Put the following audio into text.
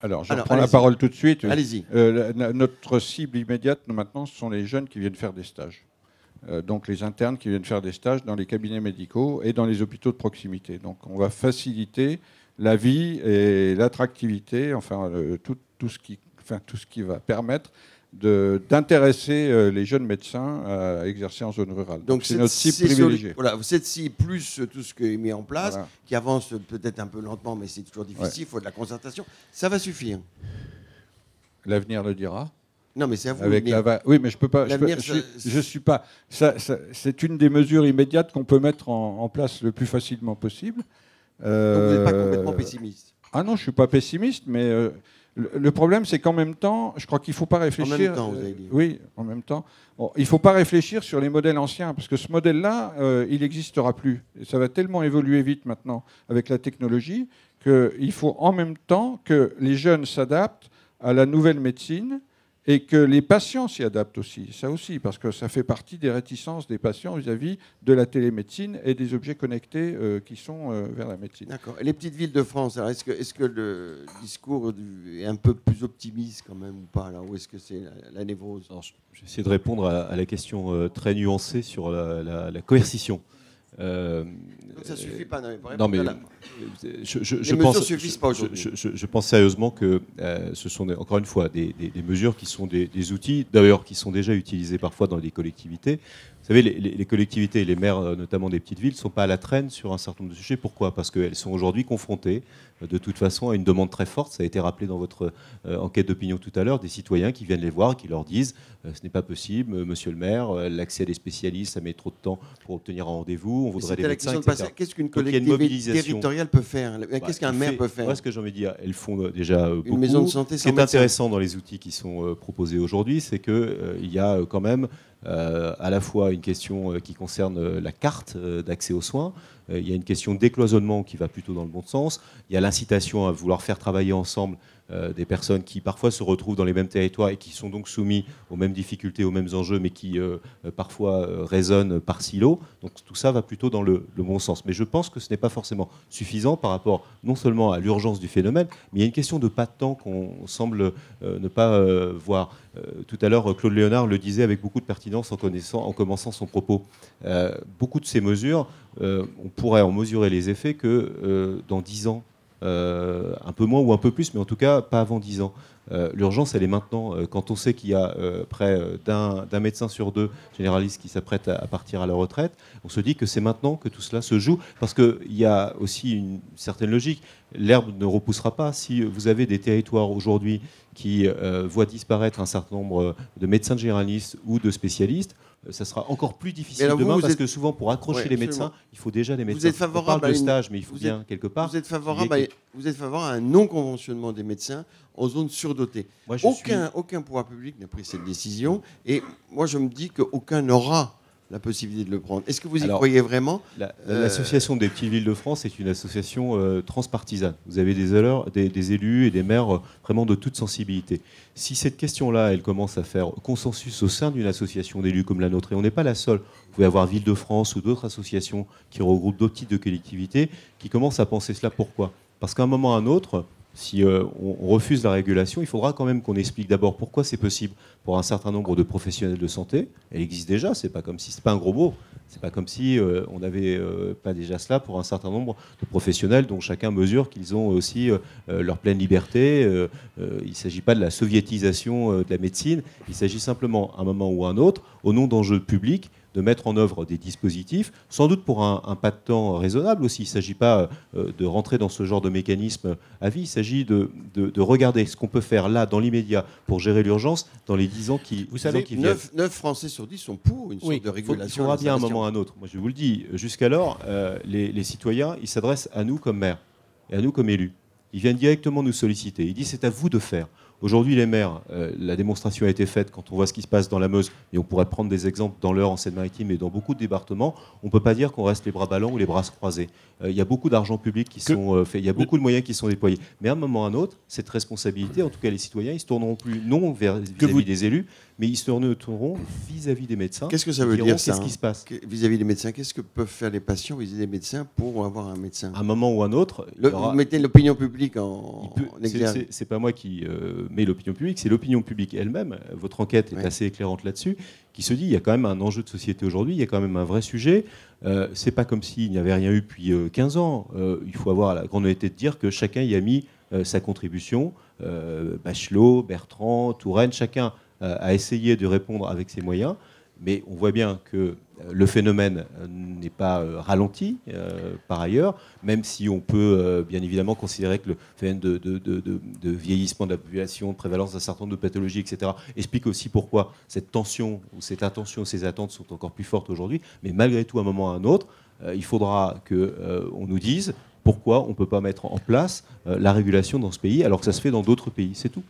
Alors, je Alors, reprends la allez-y. parole tout de suite. Allez-y. Notre cible immédiate, maintenant, ce sont les jeunes qui viennent faire des stages. Donc, les internes qui viennent faire des stages dans les cabinets médicaux et dans les hôpitaux de proximité. Donc, on va faciliter la vie et l'attractivité, enfin, tout ce qui va permettre d'intéresser les jeunes médecins à exercer en zone rurale. Donc, c'est notre cible privilégiée. Voilà, cette cible plus tout ce qui est mis en place, Voilà. qui avance peut-être un peu lentement, mais c'est toujours difficile, il faut de la concertation. Ça va suffire. L'avenir le dira. Non, mais c'est à vous. Avec oui, mais je peux pas. L'avenir, Je suis pas. C'est une des mesures immédiates qu'on peut mettre en place le plus facilement possible. Donc vous n'êtes pas complètement pessimiste. Ah non, je suis pas pessimiste, mais le problème, c'est qu'en même temps, je crois qu'il faut pas réfléchir. En même temps, vous avez dit. Oui, en même temps. Bon, il faut pas réfléchir sur les modèles anciens, parce que ce modèle-là, il n'existera plus. Et ça va tellement évoluer vite maintenant avec la technologie qu'il faut en même temps que les jeunes s'adaptent à la nouvelle médecine. Et que les patients s'y adaptent aussi, ça aussi, parce que ça fait partie des réticences des patients vis-à-vis de la télémédecine et des objets connectés qui sont vers la médecine. D'accord. Et les petites villes de France, est-ce que le discours est un peu plus optimiste quand même ou pas, ou est-ce que c'est la névrose? Je vais essayer de répondre à la question très nuancée sur la coercition. Donc ça suffit pas. Non, mais je pense sérieusement que ce sont encore une fois des mesures qui sont des outils, d'ailleurs qui sont déjà utilisés parfois dans les collectivités. Vous savez, les collectivités et les maires, notamment des petites villes, ne sont pas à la traîne sur un certain nombre de sujets. Pourquoi? Parce qu'elles sont aujourd'hui confrontées, de toute façon, à une demande très forte. Ça a été rappelé dans votre enquête d'opinion tout à l'heure, des citoyens qui viennent les voir et qui leur disent ce n'est pas possible, monsieur le maire, l'accès à des spécialistes, ça met trop de temps pour obtenir un rendez-vous, on voudrait des médecins, etc. Qu'est-ce qu'une collectivité territoriale peut faire? Qu'est-ce qu'un maire peut faire? Moi, ce que j'ai envie de dire, elles font déjà beaucoup. Une maison de santé sans médecin. Ce qui est intéressant dans les outils qui sont proposés aujourd'hui, c'est qu'il y a quand même à la fois une question qui concerne la carte d'accès aux soins, il y a une question de décloisonnement qui va plutôt dans le bon sens, il y a l'incitation à vouloir faire travailler ensemble des personnes qui parfois se retrouvent dans les mêmes territoires et qui sont donc soumis aux mêmes difficultés, aux mêmes enjeux, mais qui parfois raisonnent par silo. Donc tout ça va plutôt dans le bon sens. Mais je pense que ce n'est pas forcément suffisant par rapport non seulement à l'urgence du phénomène, mais il y a une question de pas de temps qu'on semble ne pas voir. Tout à l'heure, Claude Léonard le disait avec beaucoup de pertinence en commençant son propos. Beaucoup de ces mesures, on pourrait en mesurer les effets que dans 10 ans. Un peu moins ou un peu plus, mais en tout cas pas avant 10 ans. L'urgence, elle est maintenant. Quand on sait qu'il y a près d'un médecin sur 2 généralistes qui s'apprête à partir à la retraite, on se dit que c'est maintenant que tout cela se joue, parce qu'il y a aussi une certaine logique. L'herbe ne repoussera pas. Si vous avez des territoires aujourd'hui qui voient disparaître un certain nombre de médecins généralistes ou de spécialistes, ça sera encore plus difficile demain, parce que souvent, pour accrocher les médecins, il faut déjà des médecins. Vous êtes favorable on parle de stage, mais il faut bien quelque part. Vous êtes favorable à un non-conventionnement des médecins en zone surdotée. Aucun pouvoir public n'a pris cette décision, et moi je me dis qu'aucun n'aura la possibilité de le prendre. Est-ce que vous y croyez vraiment? L'Association des petites villes de France est une association transpartisane. Vous avez des élus et des maires vraiment de toute sensibilité. Si cette question-là, elle commence à faire consensus au sein d'une association d'élus comme la nôtre, et on n'est pas la seule, vous pouvez avoir Ville-de-France ou d'autres associations qui regroupent d'autres types de collectivités qui commencent à penser cela. Pourquoi? Parce qu'à un moment ou à un autre, si on refuse la régulation, il faudra quand même qu'on explique d'abord pourquoi c'est possible pour un certain nombre de professionnels de santé. Elle existe déjà, c'est pas comme si, c'est pas un gros mot, c'est pas comme si on n'avait pas déjà cela pour un certain nombre de professionnels dont chacun mesure qu'ils ont aussi leur pleine liberté. Il ne s'agit pas de la soviétisation de la médecine, il s'agit simplement, à un moment ou à un autre, au nom d'enjeux publics, de mettre en œuvre des dispositifs, sans doute pour un pas de temps raisonnable aussi. Il ne s'agit pas de rentrer dans ce genre de mécanisme à vie, il s'agit de regarder ce qu'on peut faire là, dans l'immédiat, pour gérer l'urgence dans les 10 ans qui viennent. 9 Français sur 10 sont pour une sorte de régulation. Il faudra bien un moment ou un autre. Moi, je vous le dis, jusqu'alors, les citoyens, ils s'adressent à nous comme maires et à nous comme élus. Ils viennent directement nous solliciter. Ils disent c'est à vous de faire. Aujourd'hui, les maires, la démonstration a été faite quand on voit ce qui se passe dans la Meuse, et on pourrait prendre des exemples dans l'Eure, en Seine-Maritime et dans beaucoup de départements. On ne peut pas dire qu'on reste les bras ballants ou les bras croisés. Il y a beaucoup d'argent public qui sont faits, il y a beaucoup de moyens qui sont déployés. Mais à un moment ou à un autre, cette responsabilité, en tout cas les citoyens, ils se tourneront plus non vis-à-vis des élus, mais ils se retourneront vis-à-vis des médecins. Qu'est-ce que ça veut dire, ça, qu'est-ce qui se passe vis-à-vis des médecins? Qu'est-ce que peuvent faire les patients vis-à-vis des médecins pour avoir un médecin? À un moment ou un autre... Vous mettez l'opinion publique en exergue. C'est pas moi qui mets l'opinion publique, c'est l'opinion publique elle-même. Votre enquête est assez éclairante là-dessus, qui se dit il y a quand même un enjeu de société aujourd'hui, il y a quand même un vrai sujet. C'est pas comme s'il n'y avait rien eu depuis 15 ans. Il faut avoir la grande honnêteté de dire que chacun y a mis sa contribution. Bachelot, Bertrand, Touraine, chacun a essayé de répondre avec ses moyens, mais on voit bien que le phénomène n'est pas ralenti par ailleurs, même si on peut bien évidemment considérer que le phénomène de vieillissement de la population, de prévalence d'un certain nombre de pathologies, etc., explique aussi pourquoi cette tension, ou cette attention, ces attentes sont encore plus fortes aujourd'hui. Mais malgré tout, à un moment ou à un autre, il faudra qu'on nous dise pourquoi on ne peut pas mettre en place la régulation dans ce pays alors que ça se fait dans d'autres pays, c'est tout.